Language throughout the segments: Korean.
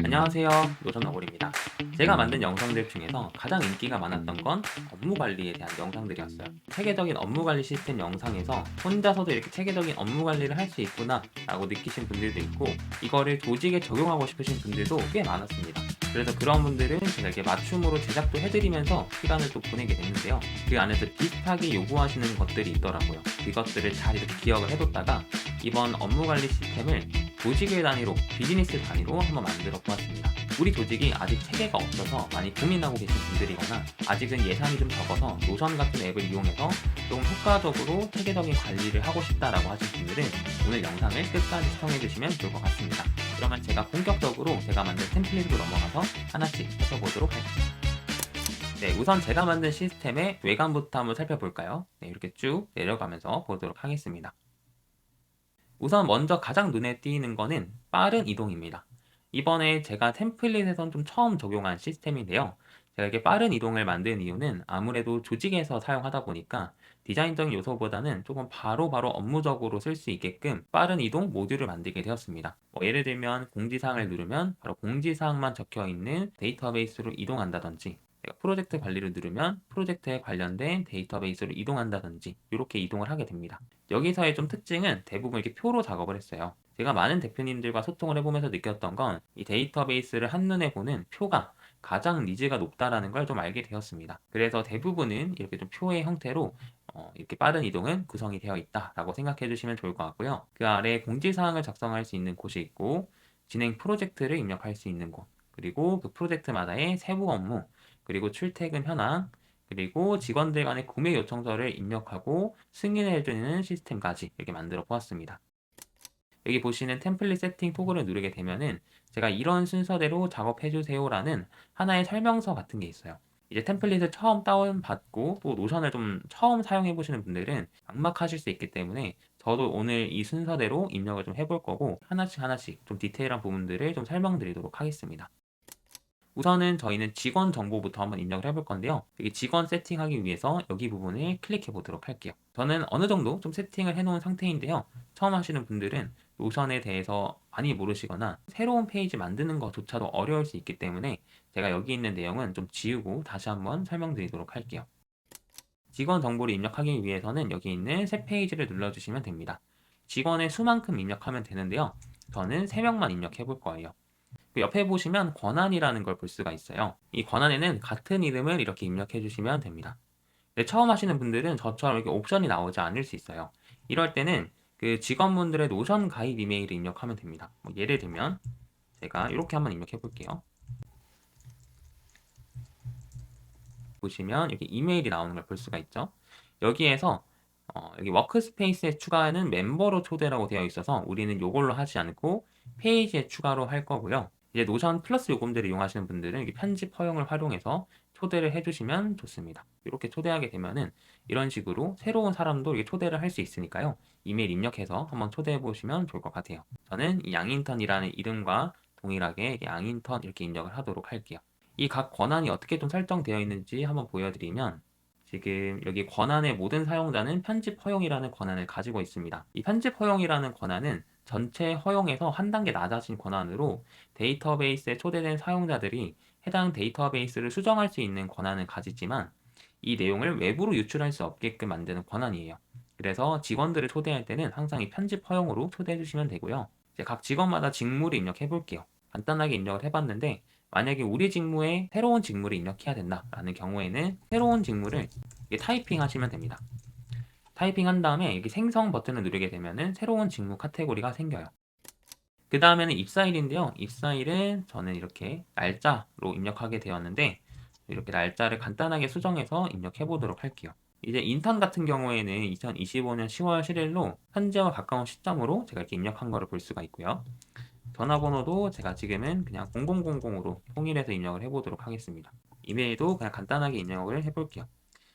안녕하세요. 노션너구리입니다. 제가 만든 영상들 중에서 가장 인기가 많았던 건 업무 관리에 대한 영상들이었어요. 체계적인 업무 관리 시스템 영상에서 혼자서도 이렇게 체계적인 업무 관리를 할 수 있구나 라고 느끼신 분들도 있고, 이거를 조직에 적용하고 싶으신 분들도 꽤 많았습니다. 그래서 그런 분들은 제가 이렇게 맞춤으로 제작도 해드리면서 시간을 또 보내게 됐는데요. 그 안에서 비슷하게 요구하시는 것들이 있더라고요. 그것들을 잘 이렇게 기억을 해뒀다가 이번 업무 관리 시스템을 조직의 단위로, 비즈니스 단위로 한번 만들어 보았습니다. 우리 조직이 아직 체계가 없어서 많이 고민하고 계신 분들이거나 아직은 예산이 좀 적어서 노션 같은 앱을 이용해서 좀 효과적으로 체계적인 관리를 하고 싶다라고 하신 분들은 오늘 영상을 끝까지 시청해주시면 좋을 것 같습니다. 그러면 제가 본격적으로 제가 만든 템플릿으로 넘어가서 하나씩 살펴보도록 할게요. 네, 우선 제가 만든 시스템의 외관부터 한번 살펴볼까요? 네, 이렇게 쭉 내려가면서 보도록 하겠습니다. 우선 먼저 가장 눈에 띄는 거는 빠른 이동입니다. 이번에 제가 템플릿에선 좀 처음 적용한 시스템인데요. 제가 이렇게 빠른 이동을 만든 이유는 아무래도 조직에서 사용하다 보니까 디자인적인 요소보다는 조금 바로바로 업무적으로 쓸 수 있게끔 빠른 이동 모듈을 만들게 되었습니다. 예를 들면 공지사항을 누르면 바로 공지사항만 적혀 있는 데이터베이스로 이동한다든지, 내가 프로젝트 관리를 누르면 프로젝트에 관련된 데이터베이스로 이동한다든지 이렇게 이동을 하게 됩니다. 여기서의 좀 특징은 대부분 이렇게 표로 작업을 했어요. 제가 많은 대표님들과 소통을 해보면서 느꼈던 건 이 데이터베이스를 한눈에 보는 표가 가장 니즈가 높다라는 걸 좀 알게 되었습니다. 그래서 대부분은 이렇게 좀 표의 형태로 이렇게 빠른 이동은 구성이 되어 있다라고 생각해 주시면 좋을 것 같고요. 그 아래 공지사항을 작성할 수 있는 곳이 있고, 진행 프로젝트를 입력할 수 있는 곳, 그리고 그 프로젝트마다의 세부 업무, 그리고 출퇴근 현황, 그리고 직원들 간의 구매 요청서를 입력하고 승인해주는 시스템까지 이렇게 만들어 보았습니다. 여기 보시는 템플릿 세팅 토글을 누르게 되면은 제가 이런 순서대로 작업해주세요 라는 하나의 설명서 같은 게 있어요. 이제 템플릿을 처음 다운받고 또 노션을 좀 처음 사용해 보시는 분들은 막막하실 수 있기 때문에 저도 오늘 이 순서대로 입력을 좀 해볼 거고, 하나씩 좀 디테일한 부분들을 좀 설명드리도록 하겠습니다. 우선은 저희는 직원 정보부터 한번 입력을 해볼 건데요. 여기 직원 세팅하기 위해서 여기 부분을 클릭해 보도록 할게요. 저는 어느 정도 좀 세팅을 해 놓은 상태인데요. 처음 하시는 분들은 노션에 대해서 많이 모르시거나 새로운 페이지 만드는 것조차도 어려울 수 있기 때문에 제가 여기 있는 내용은 좀 지우고 다시 한번 설명드리도록 할게요. 직원 정보를 입력하기 위해서는 여기 있는 새 페이지를 눌러주시면 됩니다. 직원의 수만큼 입력하면 되는데요. 저는 3명만 입력해 볼 거예요. 그 옆에 보시면 권한이라는 걸 볼 수가 있어요. 이 권한에는 같은 이름을 이렇게 입력해 주시면 됩니다. 근데 처음 하시는 분들은 저처럼 이렇게 옵션이 나오지 않을 수 있어요. 이럴 때는 그 직원분들의 노션 가입 이메일을 입력하면 됩니다. 예를 들면 제가 이렇게 한번 입력해 볼게요. 보시면 이렇게 이메일이 나오는 걸 볼 수가 있죠. 여기에서 여기 워크스페이스에 추가하는 멤버로 초대라고 되어 있어서 우리는 이걸로 하지 않고 페이지에 추가로 할 거고요. 이제 노션 플러스 요금제를 이용하시는 분들은 이렇게 편집 허용을 활용해서 초대를 해주시면 좋습니다. 이렇게 초대하게 되면은 이런 식으로 새로운 사람도 이렇게 초대를 할 수 있으니까요. 이메일 입력해서 한번 초대해 보시면 좋을 것 같아요. 저는 이 양인턴이라는 이름과 동일하게 양인턴 이렇게 입력을 하도록 할게요. 이 각 권한이 어떻게 좀 설정되어 있는지 한번 보여드리면, 지금 여기 권한의 모든 사용자는 편집 허용이라는 권한을 가지고 있습니다. 이 편집 허용이라는 권한은 전체 허용에서 한 단계 낮아진 권한으로 데이터베이스에 초대된 사용자들이 해당 데이터베이스를 수정할 수 있는 권한을 가지지만 이 내용을 외부로 유출할 수 없게끔 만드는 권한이에요. 그래서 직원들을 초대할 때는 항상 이 편집 허용으로 초대해 주시면 되고요. 이제 각 직원마다 직무를 입력해 볼게요. 간단하게 입력을 해봤는데, 만약에 우리 직무에 새로운 직무를 입력해야 된다라는 경우에는 새로운 직무를 타이핑 하시면 됩니다. 타이핑 한 다음에 여기 생성 버튼을 누르게 되면은 새로운 직무 카테고리가 생겨요. 그 다음에는 입사일인데요. 입사일은 저는 이렇게 날짜로 입력하게 되었는데, 이렇게 날짜를 간단하게 수정해서 입력해 보도록 할게요. 이제 인턴 같은 경우에는 2025년 10월 7일로 현재와 가까운 시점으로 제가 이렇게 입력한 거를 볼 수가 있고요. 전화번호도 제가 지금은 그냥 0000으로 통일해서 입력을 해보도록 하겠습니다. 이메일도 그냥 간단하게 입력을 해볼게요.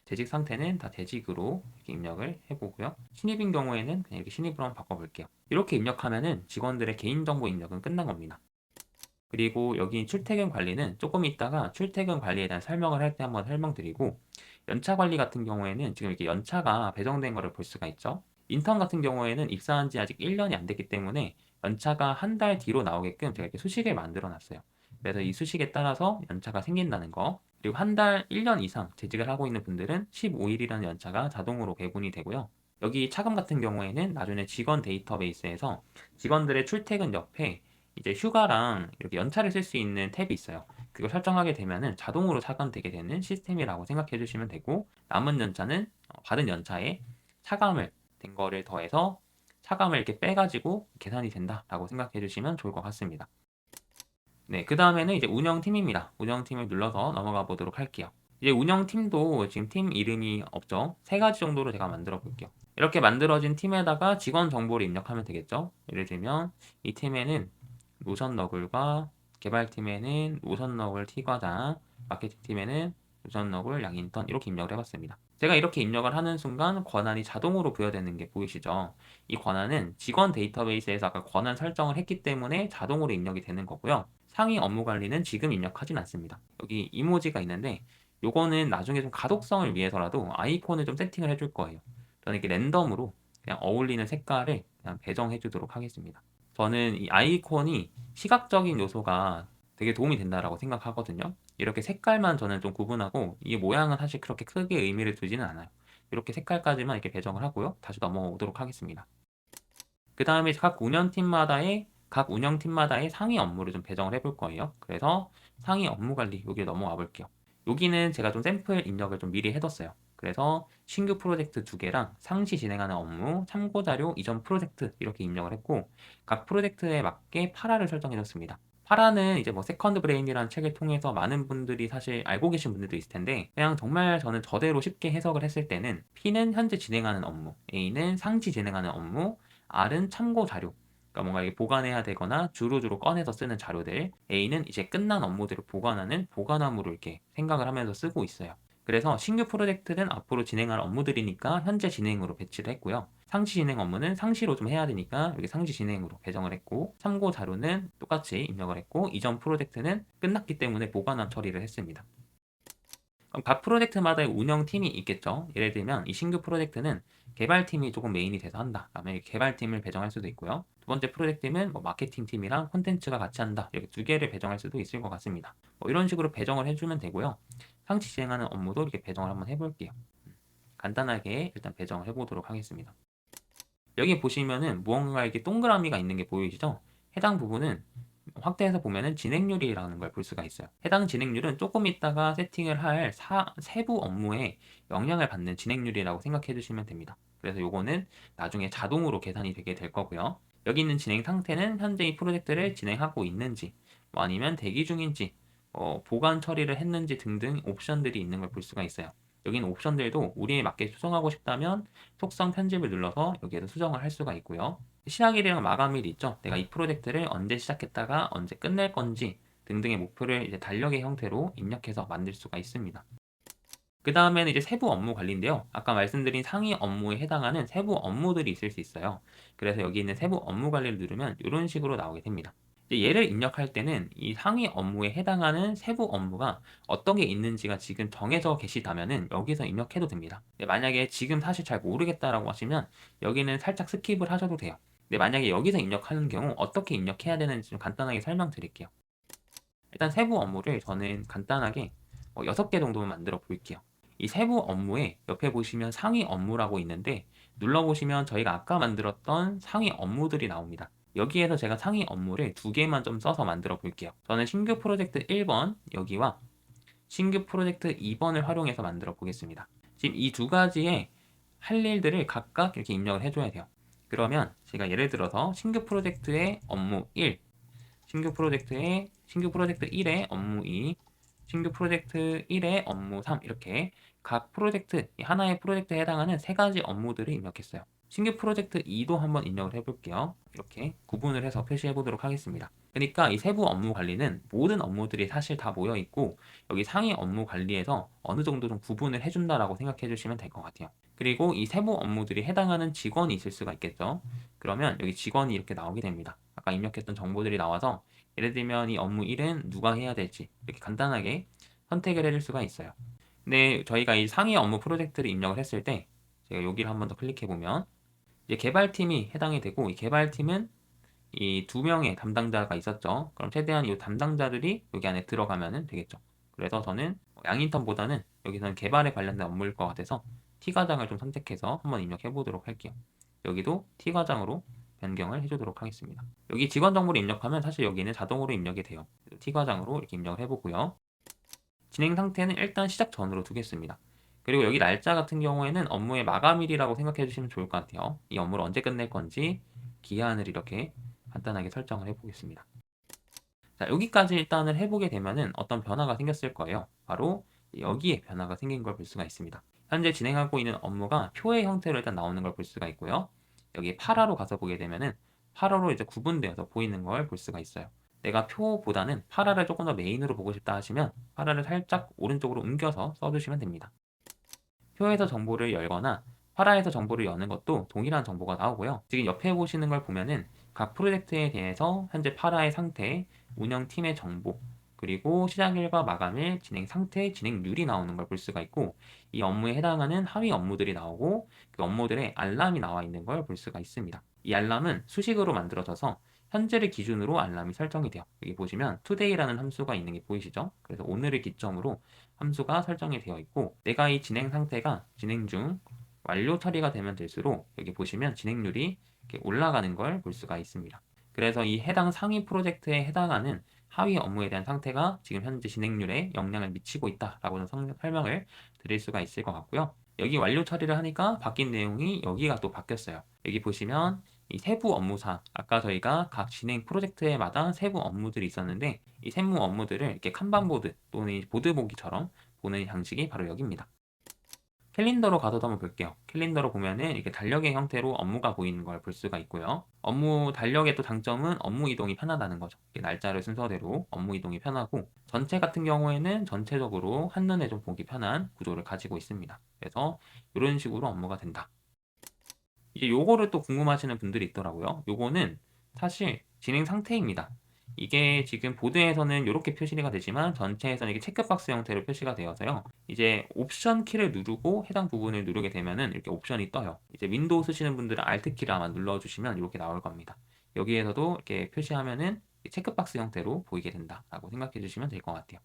재직 상태는 다 재직으로 이렇게 입력을 해보고요. 신입인 경우에는 그냥 이렇게 신입으로 한번 바꿔볼게요. 이렇게 입력하면은 직원들의 개인정보 입력은 끝난 겁니다. 그리고 여기 출퇴근 관리는 조금 있다가 출퇴근 관리에 대한 설명을 할 때 한번 설명드리고, 연차 관리 같은 경우에는 지금 이렇게 연차가 배정된 거를 볼 수가 있죠. 인턴 같은 경우에는 입사한 지 아직 1년이 안 됐기 때문에 연차가 한 달 뒤로 나오게끔 제가 이렇게 수식을 만들어 놨어요. 그래서 이 수식에 따라서 연차가 생긴다는 거. 그리고 한 달 1년 이상 재직을 하고 있는 분들은 15일이라는 연차가 자동으로 배분이 되고요. 여기 차금 같은 경우에는 나중에 직원 데이터베이스에서 직원들의 출퇴근 옆에 이제 휴가랑 이렇게 연차를 쓸 수 있는 탭이 있어요. 그걸 설정하게 되면은 자동으로 차감되게 되는 시스템이라고 생각해 주시면 되고, 남은 연차는 받은 연차에 차감을 된 거를 더해서 차감을 이렇게 빼가지고 계산이 된다라고 생각해 주시면 좋을 것 같습니다. 네, 그 다음에는 이제 운영팀입니다. 운영팀을 눌러서 넘어가 보도록 할게요. 이제 운영팀도 지금 팀 이름이 없죠. 3가지 정도로 제가 만들어 볼게요. 이렇게 만들어진 팀에다가 직원 정보를 입력하면 되겠죠. 예를 들면 이 팀에는 노션 너굴과 개발팀에는 노션 너굴 T과장, 마케팅팀에는 노션 너굴 양인턴 이렇게 입력을 해봤습니다. 제가 이렇게 입력을 하는 순간 권한이 자동으로 부여되는 게 보이시죠? 이 권한은 직원 데이터베이스에서 아까 권한 설정을 했기 때문에 자동으로 입력이 되는 거고요. 상위 업무 관리는 지금 입력하진 않습니다. 여기 이모지가 있는데 요거는 나중에 좀 가독성을 위해서라도 아이콘을 좀 세팅을 해줄 거예요. 저는 이렇게 랜덤으로 그냥 어울리는 색깔을 그냥 배정해 주도록 하겠습니다. 저는 이 아이콘이 시각적인 요소가 되게 도움이 된다라고 생각하거든요. 이렇게 색깔만 저는 좀 구분하고 이 모양은 사실 그렇게 크게 의미를 두지는 않아요. 이렇게 색깔까지만 이렇게 배정을 하고요. 다시 넘어가 보도록 하겠습니다. 그 다음에 각 운영팀마다의 상위 업무를 좀 배정을 해볼 거예요. 그래서 상위 업무 관리 여기에 넘어가 볼게요. 여기는 제가 좀 샘플 입력을 좀 미리 해뒀어요. 그래서 신규 프로젝트 2개랑 상시 진행하는 업무, 참고자료, 이전 프로젝트 이렇게 입력을 했고, 각 프로젝트에 맞게 파라를 설정해줬습니다. 파라는 이제 뭐 세컨드 브레인이라는 책을 통해서 많은 분들이 사실 알고 계신 분들도 있을 텐데, 그냥 정말 저는 저대로 쉽게 해석을 했을 때는 P는 현재 진행하는 업무, A는 상시 진행하는 업무, R은 참고 자료, 그러니까 뭔가 이게 보관해야 되거나 주루주루 꺼내서 쓰는 자료들, A는 이제 끝난 업무들을 보관하는 보관함으로 이렇게 생각을 하면서 쓰고 있어요. 그래서 신규 프로젝트는 앞으로 진행할 업무들이니까 현재 진행으로 배치를 했고요. 상시 진행 업무는 상시로 좀 해야 되니까 여기 상시 진행으로 배정을 했고, 참고 자료는 똑같이 입력을 했고, 이전 프로젝트는 끝났기 때문에 보관함 처리를 했습니다. 그럼 각 프로젝트마다의 운영팀이 있겠죠. 예를 들면 이 신규 프로젝트는 개발팀이 조금 메인이 돼서 한다. 그러면 개발팀을 배정할 수도 있고요. 두 번째 프로젝트는 뭐 마케팅 팀이랑 콘텐츠가 같이 한다. 이렇게 2개를 배정할 수도 있을 것 같습니다. 뭐 이런 식으로 배정을 해주면 되고요. 상시 진행하는 업무도 이렇게 배정을 한번 해볼게요. 간단하게 일단 배정을 해보도록 하겠습니다. 여기 보시면은 무언가 이렇게 동그라미가 있는 게 보이시죠? 해당 부분은 확대해서 보면은 진행률이라는 걸 볼 수가 있어요. 해당 진행률은 조금 있다가 세팅을 할 세부 업무에 영향을 받는 진행률이라고 생각해 주시면 됩니다. 그래서 요거는 나중에 자동으로 계산이 되게 될 거고요. 여기 있는 진행 상태는 현재 이 프로젝트를 진행하고 있는지, 뭐 아니면 대기 중인지, 보관 처리를 했는지 등등 옵션들이 있는 걸 볼 수가 있어요. 여기는 옵션들도 우리에 맞게 수정하고 싶다면 속성 편집을 눌러서 여기에서 수정을 할 수가 있고요. 시작일이랑 마감일이 있죠. 내가 이 프로젝트를 언제 시작했다가 언제 끝낼 건지 등등의 목표를 이제 달력의 형태로 입력해서 만들 수가 있습니다. 그 다음에는 이제 세부 업무 관리인데요. 아까 말씀드린 상위 업무에 해당하는 세부 업무들이 있을 수 있어요. 그래서 여기 있는 세부 업무 관리를 누르면 이런 식으로 나오게 됩니다. 이제 얘를 입력할 때는 이 상위 업무에 해당하는 세부 업무가 어떤 게 있는지가 지금 정해져 계시다면은 여기서 입력해도 됩니다. 만약에 지금 사실 잘 모르겠다라고 하시면 여기는 살짝 스킵을 하셔도 돼요. 근데 만약에 여기서 입력하는 경우 어떻게 입력해야 되는지 좀 간단하게 설명드릴게요. 일단 세부 업무를 저는 간단하게 6개 정도만 만들어 볼게요. 이 세부 업무에 옆에 보시면 상위 업무라고 있는데 눌러보시면 저희가 아까 만들었던 상위 업무들이 나옵니다. 여기에서 제가 상위 업무를 2개만 좀 써서 만들어 볼게요. 저는 신규 프로젝트 1번 여기와 신규 프로젝트 2번을 활용해서 만들어 보겠습니다. 지금 이 2가지의 할 일들을 각각 이렇게 입력을 해줘야 돼요. 그러면 제가 예를 들어서 신규 프로젝트의 업무 1, 신규 프로젝트 1의 업무 2, 신규 프로젝트 1의 업무 3 이렇게 각 프로젝트, 하나의 프로젝트에 해당하는 3가지 업무들을 입력했어요. 신규 프로젝트 2도 한번 입력을 해볼게요. 이렇게 구분을 해서 표시해 보도록 하겠습니다. 그러니까 이 세부 업무 관리는 모든 업무들이 사실 다 모여 있고 여기 상위 업무 관리에서 어느 정도 좀 구분을 해준다라고 생각해 주시면 될 것 같아요. 그리고 이 세부 업무들이 해당하는 직원이 있을 수가 있겠죠. 그러면 여기 직원이 이렇게 나오게 됩니다. 아까 입력했던 정보들이 나와서 예를 들면 이 업무 1은 누가 해야 될지 이렇게 간단하게 선택을 해줄 수가 있어요. 근데 저희가 이 상위 업무 프로젝트를 입력을 했을 때 제가 여기를 한번 더 클릭해 보면 이제 개발팀이 해당이 되고 이 개발팀은 이 두 명의 담당자가 있었죠. 그럼 최대한 이 담당자들이 여기 안에 들어가면 되겠죠. 그래서 저는 양인턴보다는 여기서는 개발에 관련된 업무일 것 같아서 T과장을 좀 선택해서 한번 입력해 보도록 할게요. 여기도 T과장으로 변경을 해주도록 하겠습니다. 여기 직원 정보를 입력하면 사실 여기는 자동으로 입력이 돼요. T과장으로 이렇게 입력을 해보고요. 진행 상태는 일단 시작 전으로 두겠습니다. 그리고 여기 날짜 같은 경우에는 업무의 마감일이라고 생각해 주시면 좋을 것 같아요. 이 업무를 언제 끝낼 건지 기한을 이렇게 간단하게 설정을 해보겠습니다. 자, 여기까지 일단을 해보게 되면은 어떤 변화가 생겼을 거예요. 바로 여기에 변화가 생긴 걸 볼 수가 있습니다. 현재 진행하고 있는 업무가 표의 형태로 일단 나오는 걸 볼 수가 있고요. 여기 8화로 가서 보게 되면은 8화로 이제 구분되어서 보이는 걸 볼 수가 있어요. 내가 표보다는 8화를 조금 더 메인으로 보고 싶다 하시면 8화를 살짝 오른쪽으로 옮겨서 써주시면 됩니다. 표에서 정보를 열거나 8화에서 정보를 여는 것도 동일한 정보가 나오고요. 지금 옆에 보시는 걸 보면은 각 프로젝트에 대해서 현재 8화의 상태, 운영팀의 정보, 그리고 시작일과 마감일, 진행 상태, 진행률이 나오는 걸 볼 수가 있고, 이 업무에 해당하는 하위 업무들이 나오고 그 업무들의 알람이 나와 있는 걸 볼 수가 있습니다. 이 알람은 수식으로 만들어져서 현재를 기준으로 알람이 설정이 돼요. 여기 보시면 today라는 함수가 있는 게 보이시죠? 그래서 오늘을 기점으로 함수가 설정이 되어 있고, 내가 이 진행 상태가 진행 중 완료 처리가 되면 될수록 여기 보시면 진행률이 이렇게 올라가는 걸 볼 수가 있습니다. 그래서 이 해당 상위 프로젝트에 해당하는 하위 업무에 대한 상태가 지금 현재 진행률에 영향을 미치고 있다라고 설명을 드릴 수가 있을 것 같고요. 여기 완료 처리를 하니까 바뀐 내용이 여기가 또 바뀌었어요. 여기 보시면 이 세부 업무상, 아까 저희가 각 진행 프로젝트에마다 세부 업무들이 있었는데 이 세부 업무들을 이렇게 칸반보드 또는 보드보기처럼 보는 양식이 바로 여기입니다. 캘린더로 가서도 한번 볼게요. 캘린더로 보면은 이렇게 달력의 형태로 업무가 보이는 걸 볼 수가 있고요. 업무 달력의 또 장점은 업무 이동이 편하다는 거죠. 날짜를 순서대로 업무 이동이 편하고, 전체 같은 경우에는 전체적으로 한눈에 좀 보기 편한 구조를 가지고 있습니다. 그래서 이런 식으로 업무가 된다. 이제 요거를 또 궁금하시는 분들이 있더라고요. 요거는 사실 진행 상태입니다. 이게 지금 보드에서는 이렇게 표시가 되지만 전체에서는 이게 체크박스 형태로 표시가 되어서요. 이제 옵션 키를 누르고 해당 부분을 누르게 되면은 이렇게 옵션이 떠요. 이제 윈도우 쓰시는 분들은 Alt 키를 아마 눌러주시면 이렇게 나올 겁니다. 여기에서도 이렇게 표시하면은 체크박스 형태로 보이게 된다라고 생각해 주시면 될 것 같아요.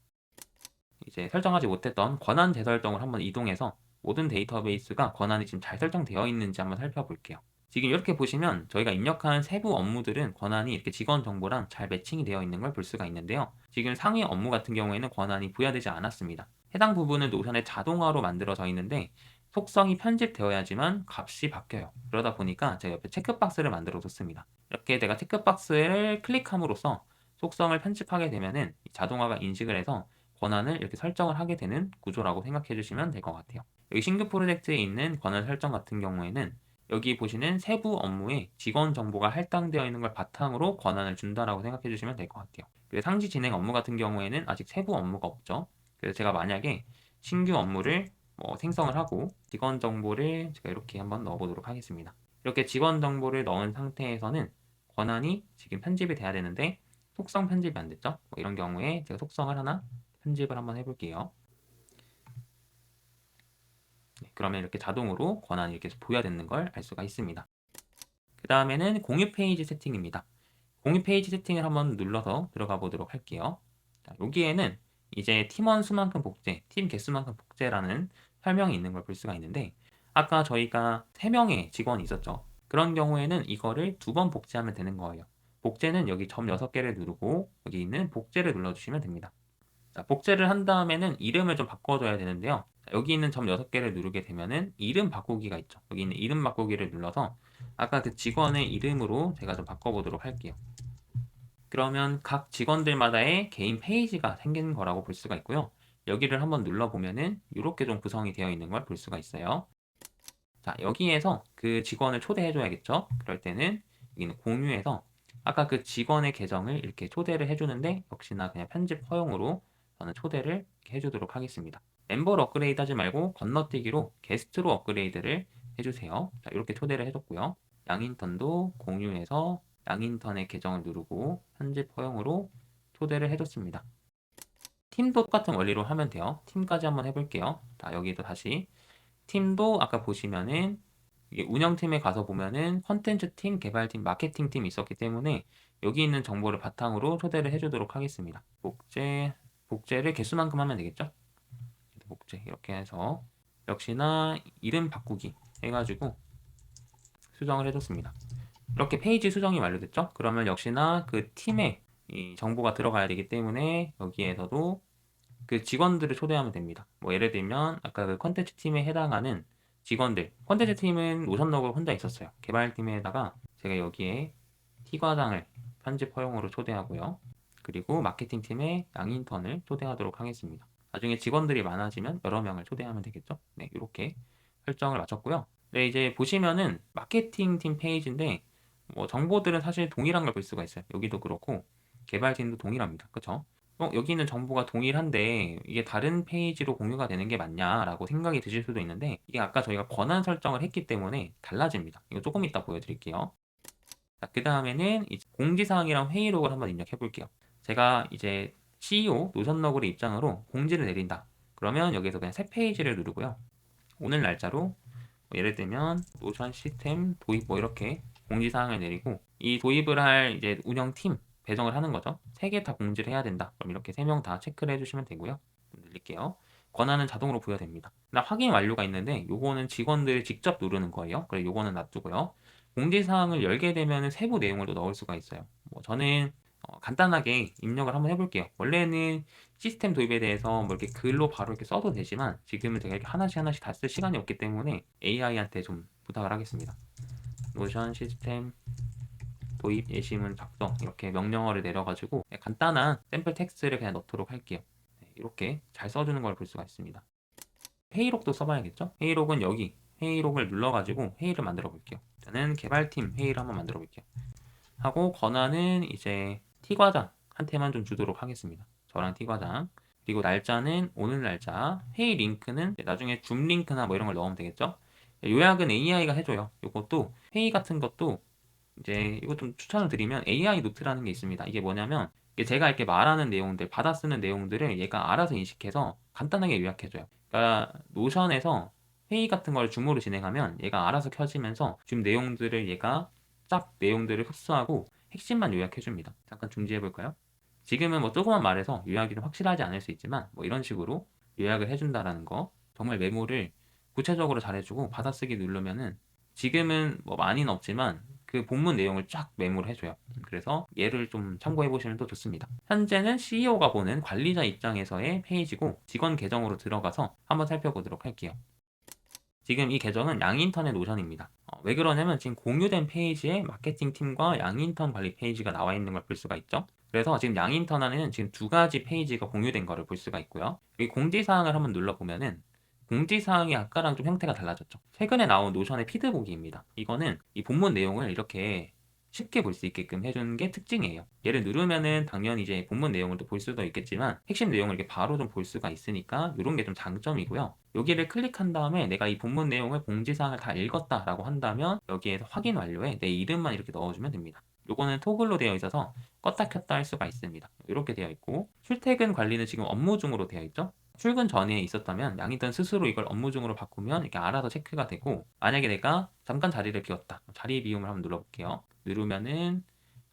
이제 설정하지 못했던 권한 재설정을 한번 이동해서 모든 데이터베이스가 권한이 지금 잘 설정되어 있는지 한번 살펴볼게요. 지금 이렇게 보시면 저희가 입력한 세부 업무들은 권한이 이렇게 직원 정보랑 잘 매칭이 되어 있는 걸 볼 수가 있는데요. 지금 상위 업무 같은 경우에는 권한이 부여되지 않았습니다. 해당 부분은 노션의 자동화로 만들어져 있는데 속성이 편집되어야지만 값이 바뀌어요. 그러다 보니까 제가 옆에 체크박스를 만들어 뒀습니다. 이렇게 내가 체크박스를 클릭함으로써 속성을 편집하게 되면은 자동화가 인식을 해서 권한을 이렇게 설정을 하게 되는 구조라고 생각해 주시면 될 것 같아요. 여기 신규 프로젝트에 있는 권한 설정 같은 경우에는 여기 보시는 세부 업무에 직원 정보가 할당되어 있는 걸 바탕으로 권한을 준다라고 생각해 주시면 될 것 같아요. 그리고 상시 진행 업무 같은 경우에는 아직 세부 업무가 없죠. 그래서 제가 만약에 신규 업무를 생성을 하고 직원 정보를 제가 이렇게 한번 넣어보도록 하겠습니다. 이렇게 직원 정보를 넣은 상태에서는 권한이 지금 편집이 돼야 되는데 속성 편집이 안 됐죠? 이런 경우에 제가 속성을 하나 편집을 한번 해볼게요. 네, 그러면 이렇게 자동으로 권한이 이렇게 부여되는 걸 알 수가 있습니다. 그 다음에는 공유 페이지 세팅입니다. 공유 페이지 세팅을 한번 눌러서 들어가 보도록 할게요. 자, 여기에는 이제 팀원 수만큼 복제, 팀 개수만큼 복제라는 설명이 있는 걸 볼 수가 있는데, 아까 저희가 3명의 직원이 있었죠. 그런 경우에는 이거를 2번 복제하면 되는 거예요. 복제는 여기 점 6개를 누르고 여기 있는 복제를 눌러주시면 됩니다. 자, 복제를 한 다음에는 이름을 좀 바꿔줘야 되는데요. 자, 여기 있는 점 6개를 누르게 되면은 이름 바꾸기가 있죠. 여기 있는 이름 바꾸기를 눌러서 아까 그 직원의 이름으로 제가 좀 바꿔보도록 할게요. 그러면 각 직원들마다의 개인 페이지가 생기는 거라고 볼 수가 있고요. 여기를 한번 눌러보면은 이렇게 좀 구성이 되어 있는 걸 볼 수가 있어요. 자, 여기에서 그 직원을 초대해줘야겠죠. 그럴 때는 여기는 공유해서 아까 그 직원의 계정을 이렇게 초대를 해주는데 역시나 그냥 편집 허용으로 저는 초대를 해주도록 하겠습니다. 멤버를 업그레이드 하지 말고 건너뛰기로 게스트로 업그레이드를 해주세요. 자, 이렇게 초대를 해줬고요. 양인턴도 공유해서 양인턴의 계정을 누르고 편집 허용으로 초대를 해줬습니다. 팀도 똑같은 원리로 하면 돼요. 팀까지 한번 해볼게요. 자, 여기도 다시 팀도 아까 보시면은 이게 운영팀에 가서 보면은 컨텐츠 팀, 개발팀, 마케팅 팀이 있었기 때문에 여기 있는 정보를 바탕으로 초대를 해주도록 하겠습니다. 복제를 개수만큼 하면 되겠죠? 복제 이렇게 해서 역시나 이름 바꾸기 해가지고 수정을 해줬습니다. 이렇게 페이지 수정이 완료됐죠? 그러면 역시나 그 팀에 이 정보가 들어가야 되기 때문에 여기에서도 그 직원들을 초대하면 됩니다. 뭐 예를 들면 아까 그 컨텐츠 팀에 해당하는 직원들, 컨텐츠 팀은 노션너그 혼자 있었어요. 개발팀에다가 제가 여기에 T과장을 편집 허용으로 초대하고요. 그리고 마케팅 팀에 양인턴을 초대하도록 하겠습니다. 나중에 직원들이 많아지면 여러 명을 초대하면 되겠죠? 네, 이렇게 설정을 마쳤고요. 네, 이제 보시면은 마케팅 팀 페이지인데 뭐 정보들은 사실 동일한 걸 볼 수가 있어요. 여기도 그렇고 개발팀도 동일합니다. 그쵸? 여기 있는 정보가 동일한데 이게 다른 페이지로 공유가 되는 게 맞냐라고 생각이 드실 수도 있는데 이게 아까 저희가 권한 설정을 했기 때문에 달라집니다. 이거 조금 이따 보여드릴게요. 자, 그 다음에는 공지사항이랑 회의록을 한번 입력해 볼게요. 제가 이제 CEO 노션너구리 입장으로 공지를 내린다. 그러면 여기서 그냥 새 페이지를 누르고요. 오늘 날짜로 뭐 예를 들면 노션 시스템 도입 뭐 이렇게 공지사항을 내리고 이 도입을 할 이제 운영팀 배정을 하는 거죠. 3개 다 공지를 해야 된다. 그럼 이렇게 3명 다 체크를 해주시면 되고요. 늘릴게요. 권한은 자동으로 부여됩니다. 확인 완료가 있는데 요거는 직원들이 직접 누르는 거예요. 그래서 요거는 놔두고요. 공지사항을 열게 되면 세부 내용을 또 넣을 수가 있어요. 뭐 저는 간단하게 입력을 한번 해볼게요. 원래는 시스템 도입에 대해서 뭐 이렇게 글로 바로 이렇게 써도 되지만 지금은 제가 이렇게 하나씩 다 쓸 시간이 없기 때문에 AI한테 좀 부탁을 하겠습니다. 노션 시스템 도입 예시문 작성 이렇게 명령어를 내려가지고 간단한 샘플 텍스트를 그냥 넣도록 할게요. 이렇게 잘 써주는 걸 볼 수가 있습니다. 회의록도 써봐야겠죠? 회의록은 여기 회의록을 눌러가지고 회의를 만들어 볼게요. 저는 개발팀 회의를 한번 만들어 볼게요. 하고 권한은 이제 T과장한테만 좀 주도록 하겠습니다. 저랑 T과장. 그리고 날짜는 오늘 날짜. 회의 링크는 나중에 줌 링크나 뭐 이런 걸 넣으면 되겠죠? 요약은 AI가 해줘요. 이것도 회의 같은 것도 이제 이거 좀 추천을 드리면 AI 노트라는 게 있습니다. 이게 뭐냐면 제가 이렇게 말하는 내용들, 받아 쓰는 내용들을 얘가 알아서 인식해서 간단하게 요약해줘요. 그러니까 노션에서 회의 같은 걸 줌으로 진행하면 얘가 알아서 켜지면서 줌 내용들을 얘가 쫙 내용들을 흡수하고 핵심만 요약해줍니다. 잠깐 중지해볼까요? 지금은 뭐 조금만 말해서 요약이 좀 확실하지 않을 수 있지만 뭐 이런 식으로 요약을 해준다라는 거 정말 메모를 구체적으로 잘해주고 받아쓰기 누르면은 지금은 뭐 많이는 없지만 그 본문 내용을 쫙 메모를 해줘요. 그래서 얘를 좀 참고해 보시면 또 좋습니다. 현재는 CEO가 보는 관리자 입장에서의 페이지고 직원 계정으로 들어가서 한번 살펴보도록 할게요. 지금 이 계정은 양인턴의 노션입니다. 왜 그러냐면 지금 공유된 페이지에 마케팅 팀과 양인턴 관리 페이지가 나와 있는 걸 볼 수가 있죠. 그래서 지금 양인턴 안에는 지금 2가지 페이지가 공유된 거를 볼 수가 있고요. 이 공지사항을 한번 눌러보면은 공지사항이 아까랑 좀 형태가 달라졌죠. 최근에 나온 노션의 피드보기입니다. 이거는 이 본문 내용을 이렇게 쉽게 볼 수 있게끔 해주는 게 특징이에요. 얘를 누르면은 당연히 이제 본문 내용을 또 볼 수도 있겠지만 핵심 내용을 이렇게 바로 좀 볼 수가 있으니까 이런 게 좀 장점이고요. 여기를 클릭한 다음에 내가 이 본문 내용을 공지사항을 다 읽었다라고 한다면 여기에서 확인 완료에 내 이름만 이렇게 넣어주면 됩니다. 요거는 토글로 되어 있어서 껐다 켰다 할 수가 있습니다. 이렇게 되어 있고 출퇴근 관리는 지금 업무 중으로 되어 있죠. 출근 전에 있었다면 양이던 스스로 이걸 업무 중으로 바꾸면 이렇게 알아서 체크가 되고 만약에 내가 잠깐 자리를 비웠다. 자리 비움을 한번 눌러볼게요. 누르면은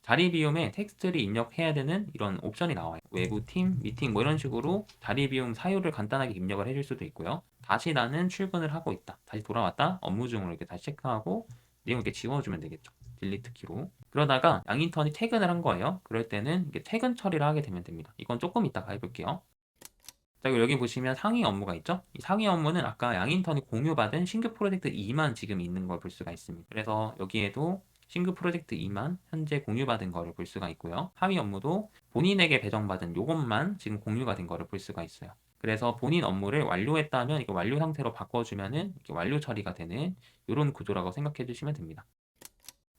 자리 비움에 텍스트를 입력해야 되는 이런 옵션이 나와요. 외부 팀, 미팅 뭐 이런 식으로 자리 비움 사유를 간단하게 입력을 해줄 수도 있고요. 다시 나는 출근을 하고 있다. 다시 돌아왔다. 업무 중으로 이렇게 다시 체크하고 내용 이렇게 지워주면 되겠죠. 딜리트 키로. 그러다가 양인턴이 퇴근을 한 거예요. 그럴 때는 이게 퇴근 처리를 하게 되면 됩니다. 이건 조금 이따가 해볼게요. 자, 그리고 여기 보시면 상위 업무가 있죠? 이 상위 업무는 아까 양인턴이 공유받은 신규 프로젝트 2만 지금 있는 걸 볼 수가 있습니다. 그래서 여기에도 신규 프로젝트 2만 현재 공유받은 거를 볼 수가 있고요. 하위 업무도 본인에게 배정받은 요것만 지금 공유가 된 거를 볼 수가 있어요. 그래서 본인 업무를 완료했다면 이거 완료 상태로 바꿔주면은 이렇게 완료 처리가 되는 이런 구조라고 생각해 주시면 됩니다.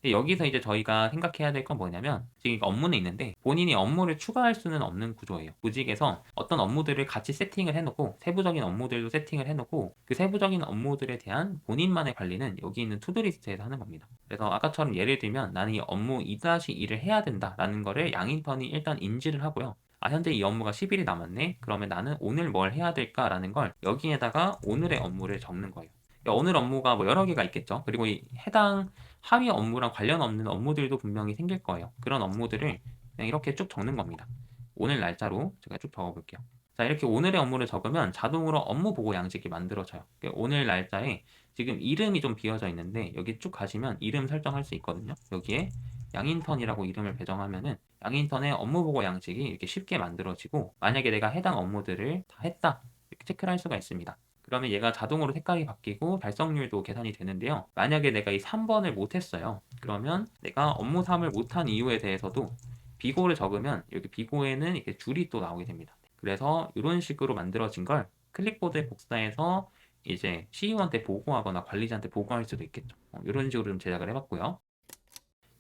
여기서 이제 저희가 생각해야 될 건 뭐냐면 지금 업무는 있는데 본인이 업무를 추가할 수는 없는 구조예요. 구직에서 어떤 업무들을 같이 세팅을 해놓고 세부적인 업무들도 세팅을 해놓고 그 세부적인 업무들에 대한 본인만의 관리는 여기 있는 투두리스트에서 하는 겁니다. 그래서 아까처럼 예를 들면 나는 이 업무 2-2를 해야 된다라는 거를 양인턴이 일단 인지를 하고요. 아, 현재 이 업무가 10일이 남았네? 그러면 나는 오늘 뭘 해야 될까라는 걸 여기에다가 오늘의 업무를 적는 거예요. 오늘 업무가 뭐 여러 개가 있겠죠. 그리고 이 해당 하위 업무랑 관련 없는 업무들도 분명히 생길 거예요. 그런 업무들을 그냥 이렇게 쭉 적는 겁니다. 오늘 날짜로 제가 쭉 적어볼게요. 자, 이렇게 오늘의 업무를 적으면 자동으로 업무 보고 양식이 만들어져요. 오늘 날짜에 지금 이름이 좀 비어져 있는데 여기 쭉 가시면 이름 설정할 수 있거든요. 여기에 양인턴이라고 이름을 배정하면은 양인턴의 업무 보고 양식이 이렇게 쉽게 만들어지고, 만약에 내가 해당 업무들을 다 했다 이렇게 체크를 할 수가 있습니다. 그러면 얘가 자동으로 색깔이 바뀌고 달성률도 계산이 되는데요. 만약에 내가 이 3번을 못했어요. 그러면 내가 업무 3을 못한 이유에 대해서도 비고를 적으면 여기 비고에는 이렇게 줄이 또 나오게 됩니다. 그래서 이런 식으로 만들어진 걸 클립보드에 복사해서 이제 CEO한테 보고하거나 관리자한테 보고할 수도 있겠죠. 이런 식으로 좀 제작을 해봤고요.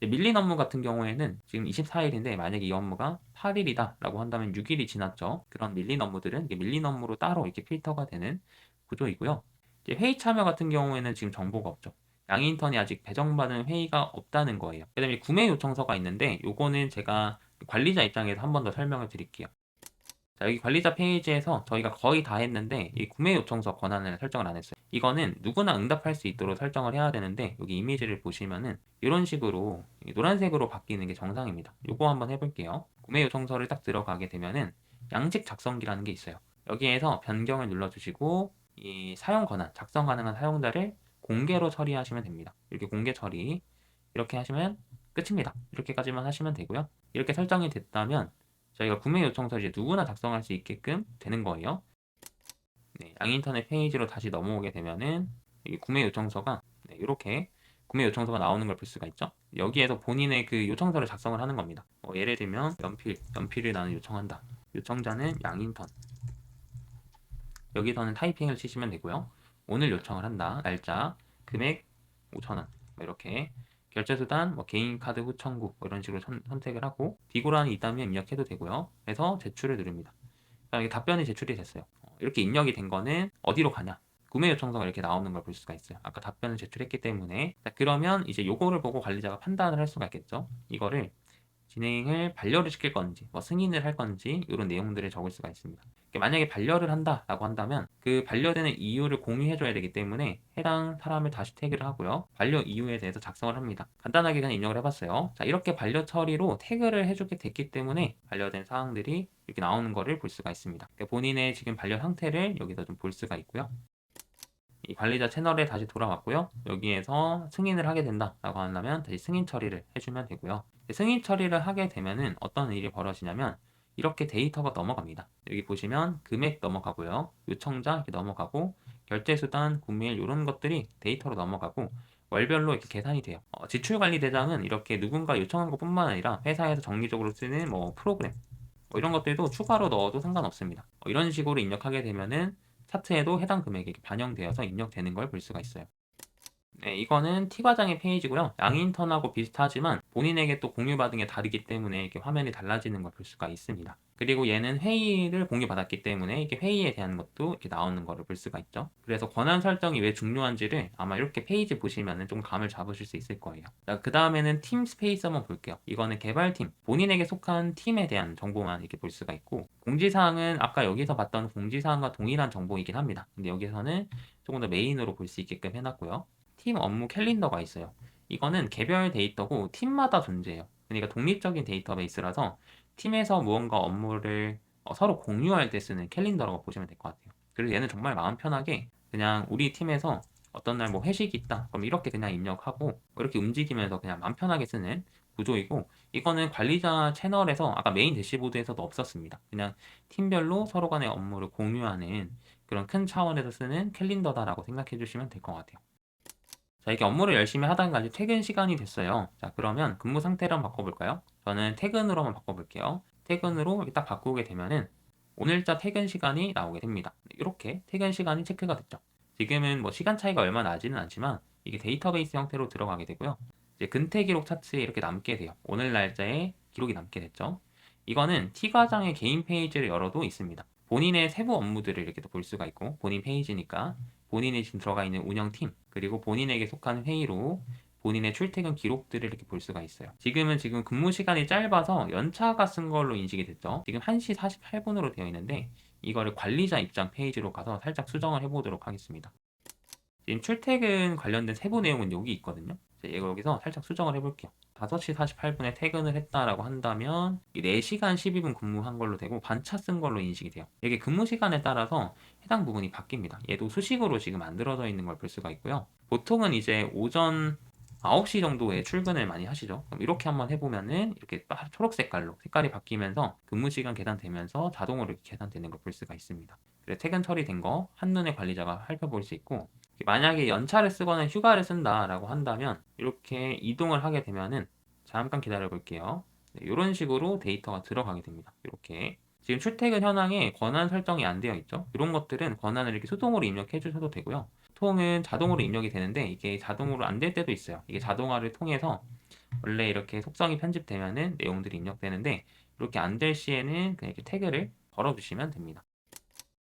밀린 업무 같은 경우에는 지금 24일인데 만약에 이 업무가 8일이다 라고 한다면 6일이 지났죠. 그런 밀린 업무들은 밀린 업무로 따로 이렇게 필터가 되는 구조이고요. 회의 참여 같은 경우에는 지금 정보가 없죠. 양인턴이 아직 배정받은 회의가 없다는 거예요. 그 다음에 구매 요청서가 있는데 요거는 제가 관리자 입장에서 한 번 더 설명을 드릴게요. 자, 여기 관리자 페이지에서 저희가 거의 다 했는데 이 구매 요청서 권한을 설정을 안 했어요. 이거는 누구나 응답할 수 있도록 설정을 해야 되는데 여기 이미지를 보시면은 이런 식으로 노란색으로 바뀌는 게 정상입니다. 요거 한번 해볼게요. 구매 요청서를 딱 들어가게 되면은 양식 작성기라는 게 있어요. 여기에서 변경을 눌러주시고 이 사용 권한, 작성 가능한 사용자를 공개로 처리하시면 됩니다. 이렇게 공개 처리 이렇게 하시면 끝입니다. 이렇게까지만 하시면 되고요. 이렇게 설정이 됐다면 저희가 구매 요청서 이제 누구나 작성할 수 있게끔 되는 거예요. 네, 양인터넷 페이지로 다시 넘어오게 되면은 여기 구매 요청서가 이렇게 구매 요청서가 나오는 걸 볼 수가 있죠. 여기에서 본인의 그 요청서를 작성을 하는 겁니다. 예를 들면 연필을 나는 요청한다. 요청자는 양인턴. 여기서는 타이핑을 치시면 되고요. 오늘 요청을 한다. 날짜, 금액 5,000원. 이렇게 결제수단, 개인 카드 후청구 이런 식으로 선택을 하고 비고란이 있다면 입력해도 되고요. 그래서 제출을 누릅니다. 그럼 답변이 제출이 됐어요. 이렇게 입력이 된 거는 어디로 가냐? 구매 요청서가 이렇게 나오는 걸 볼 수가 있어요. 아까 답변을 제출했기 때문에. 자, 그러면 이제 요거를 보고 관리자가 판단을 할 수가 있겠죠. 이거를 진행을 반려를 시킬 건지 승인을 할 건지 이런 내용들을 적을 수가 있습니다. 만약에 반려를 한다라고 한다면 그 반려되는 이유를 공유해 줘야 되기 때문에 해당 사람을 다시 태그를 하고요. 반려 이유에 대해서 작성을 합니다. 간단하게 그냥 입력을 해봤어요. 자, 이렇게 반려 처리로 태그를 해주게 됐기 때문에 반려된 사항들이 이렇게 나오는 거를 볼 수가 있습니다. 본인의 지금 반려 상태를 여기서 좀 볼 수가 있고요. 이 관리자 채널에 다시 돌아왔고요. 여기에서 승인을 하게 된다라고 한다면 다시 승인 처리를 해주면 되고요. 승인 처리를 하게 되면은 어떤 일이 벌어지냐면 이렇게 데이터가 넘어갑니다. 여기 보시면 금액 넘어가고요. 요청자 이렇게 넘어가고 결제수단, 구매일 이런 것들이 데이터로 넘어가고 월별로 이렇게 계산이 돼요. 지출관리대장은 이렇게 누군가 요청한 것뿐만 아니라 회사에서 정기적으로 쓰는 프로그램 이런 것들도 추가로 넣어도 상관없습니다. 이런 식으로 입력하게 되면은 차트에도 해당 금액이 반영되어서 입력되는 걸 볼 수가 있어요. 네, 이거는 T과장의 페이지고요. 양인턴하고 비슷하지만 본인에게 또 공유받은 게 다르기 때문에 이렇게 화면이 달라지는 걸 볼 수가 있습니다. 그리고 얘는 회의를 공유받았기 때문에 이렇게 회의에 대한 것도 이렇게 나오는 거를 볼 수가 있죠. 그래서 권한 설정이 왜 중요한지를 아마 이렇게 페이지 보시면은 좀 감을 잡으실 수 있을 거예요. 그 다음에는 팀 스페이스 한번 볼게요. 이거는 개발팀, 본인에게 속한 팀에 대한 정보만 이렇게 볼 수가 있고, 공지사항은 아까 여기서 봤던 공지사항과 동일한 정보이긴 합니다. 근데 여기서는 조금 더 메인으로 볼 수 있게끔 해놨고요. 팀 업무 캘린더가 있어요. 이거는 개별 데이터고 팀마다 존재해요. 그러니까 독립적인 데이터베이스라서 팀에서 무언가 업무를 서로 공유할 때 쓰는 캘린더라고 보시면 될 것 같아요. 그래서 얘는 정말 마음 편하게 그냥 우리 팀에서 어떤 날 회식이 있다 그럼 이렇게 그냥 입력하고 이렇게 움직이면서 그냥 마음 편하게 쓰는 구조이고, 이거는 관리자 채널에서 아까 메인 대시보드에서도 없었습니다. 그냥 팀별로 서로 간의 업무를 공유하는 그런 큰 차원에서 쓰는 캘린더다라고 생각해 주시면 될 것 같아요. 자, 이게 업무를 열심히 하다가 이제 퇴근 시간이 됐어요. 자, 그러면 근무 상태를 한번 바꿔볼까요? 저는 퇴근으로 한번 바꿔볼게요. 퇴근으로 이렇게 딱 바꾸게 되면은 오늘자 퇴근 시간이 나오게 됩니다. 이렇게 퇴근 시간이 체크가 됐죠. 지금은 시간 차이가 얼마 나지는 않지만 이게 데이터베이스 형태로 들어가게 되고요. 이제 근태 기록 차트에 이렇게 남게 돼요. 오늘 날짜에 기록이 남게 됐죠. 이거는 T과장의 개인 페이지를 열어도 있습니다. 본인의 세부 업무들을 이렇게 볼 수가 있고, 본인 페이지니까 본인이 지금 들어가 있는 운영팀, 그리고 본인에게 속한 회의로 본인의 출퇴근 기록들을 이렇게 볼 수가 있어요. 지금 근무 시간이 짧아서 연차가 쓴 걸로 인식이 됐죠. 지금 1시 48분으로 되어 있는데 이거를 관리자 입장 페이지로 가서 살짝 수정을 해보도록 하겠습니다. 지금 출퇴근 관련된 세부 내용은 여기 있거든요. 이거 여기서 살짝 수정을 해볼게요. 5시 48분에 퇴근을 했다라고 한다면 4시간 12분 근무한 걸로 되고 반차 쓴 걸로 인식이 돼요. 이게 근무 시간에 따라서 해당 부분이 바뀝니다. 얘도 수식으로 지금 만들어져 있는 걸 볼 수가 있고요. 보통은 이제 오전 9시 정도에 출근을 많이 하시죠. 그럼 이렇게 한번 해보면은 이렇게 초록 색깔로 색깔이 바뀌면서 근무 시간 계산되면서 자동으로 이렇게 계산되는 걸 볼 수가 있습니다. 그래서 퇴근 처리된 거 한눈에 관리자가 살펴볼 수 있고, 만약에 연차를 쓰거나 휴가를 쓴다라고 한다면 이렇게 이동을 하게 되면은 잠깐 기다려 볼게요. 네, 이런 식으로 데이터가 들어가게 됩니다. 이렇게 지금 출퇴근 현황에 권한 설정이 안 되어 있죠. 이런 것들은 권한을 이렇게 수동으로 입력해 주셔도 되고요. 보통은 자동으로 입력이 되는데 이게 자동으로 안 될 때도 있어요. 이게 자동화를 통해서 원래 이렇게 속성이 편집되면은 내용들이 입력되는데 이렇게 안 될 시에는 그냥 이렇게 태그를 걸어주시면 됩니다.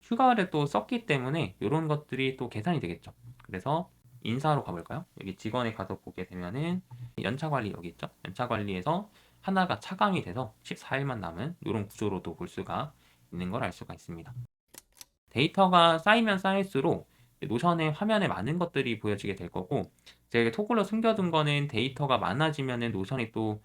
휴가를 또 썼기 때문에 이런 것들이 또 계산이 되겠죠. 그래서 인사로 가볼까요? 여기 직원에 가서 보게 되면은 연차 관리 여기 있죠. 연차 관리에서 하나가 차감이 돼서 14일만 남은 이런 구조로도 볼 수가 있는 걸 알 수가 있습니다. 데이터가 쌓이면 쌓일수록 노션의 화면에 많은 것들이 보여지게 될 거고, 제가 토글로 숨겨둔 거는 데이터가 많아지면은 노션이 또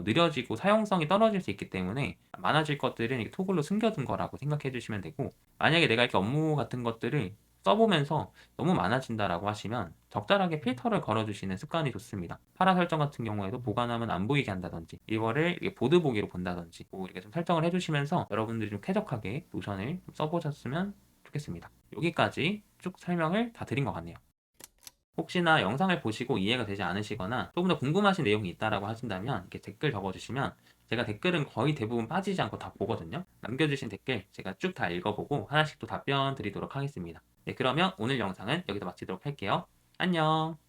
느려지고 사용성이 떨어질 수 있기 때문에 많아질 것들은 이렇게 토글로 숨겨둔 거라고 생각해 주시면 되고, 만약에 내가 이렇게 업무 같은 것들을 써보면서 너무 많아진다라고 하시면 적절하게 필터를 걸어주시는 습관이 좋습니다. 파라 설정 같은 경우에도 보관하면 안 보이게 한다든지, 이거를 이렇게 보드 보기로 본다든지 이렇게 좀 설정을 해주시면서 여러분들이 좀 쾌적하게 노션을 써보셨으면 좋겠습니다. 여기까지 쭉 설명을 다 드린 것 같네요. 혹시나 영상을 보시고 이해가 되지 않으시거나 조금 더 궁금하신 내용이 있다라고 하신다면 이렇게 댓글 적어주시면 제가 댓글은 거의 대부분 빠지지 않고 다 보거든요. 남겨주신 댓글 제가 쭉 다 읽어보고 하나씩 또 답변 드리도록 하겠습니다. 네, 그러면 오늘 영상은 여기서 마치도록 할게요. 안녕.